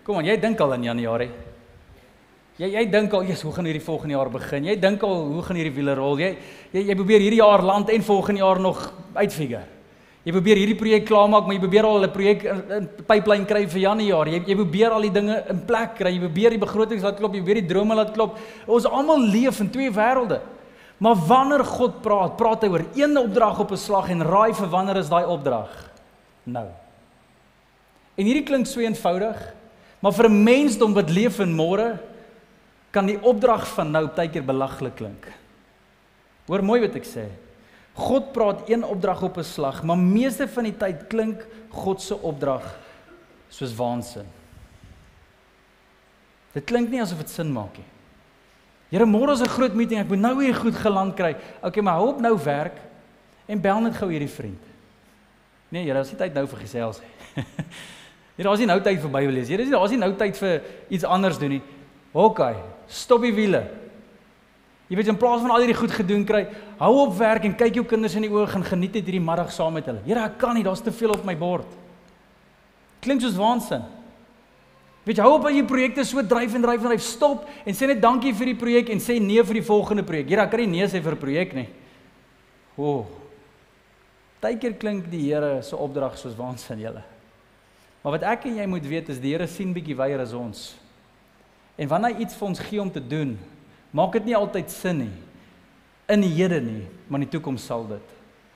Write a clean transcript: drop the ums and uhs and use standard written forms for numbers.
Kom aan, jy dink al in Januarie. Jy dink al, hoe gaan hierdie volgende jaar begin? Jy dink al, hoe gaan hierdie wiele rol? Jy probeer hierdie jaar land en volgende jaar nog uitfigure. Jy probeer hierdie projek klaarmaak, maar jy probeer al 'n projek in pipeline kry vir Januarie. Jy probeer al die dinge in plek kry. Jy probeer die begrotings laat klop, jy probeer die drome laat klop. Ons almal leef in twee wêrelde. Maar wanneer God praat hy oor een opdrag op 'n slag en raai vir wanneer is daai opdrag? Nou. En hierdie klink so eenvoudig, maar vir 'n mensdom wat leef in môre, kan die opdrag van nou partykeer belaglik klink. Hoor mooi wat ek sê. God praat een opdrag op 'n slag, maar meeste van die tyd klink God se opdrag soos waansin. Dit klink nie asof dit sin maak nie. Here, môre is 'n groot meeting, ek moet nou weer goed geland kry. Okay, maar hou op nou werk en bel net gou hierdie vriend. Nee, Here, daar's nie tyd nou vir gesels nie. Here, daar's nie nou tyd vir Bybel lees. Here, daar's nie nou tyd vir iets anders doen nie. Okay, stop die wiele. Jy weet, in plaas van al hierdie goed gedoen kry, hou op werk en kyk jou kinders in die oë, gaan geniet dit hierdie middag saam met hulle. Here, ek kan nie, daar's te veel op my bord. Klink soos waansin. Weet jy, hou op as jy projekte so dryf, stop en sê net dankie vir die projek en sê nee vir die volgende projek. Here, ek kan nie nee sê vir 'n projek nie. Partykeer klink die Here se opdrag soos waansin julle. Maar wat ek en jy moet weet is die Here sien bietjie wyer as ons. En wanneer hy iets vir ons gee om te doen, maak dit nie altyd sin nie, in die hede nie, maar in die toekoms sal dit.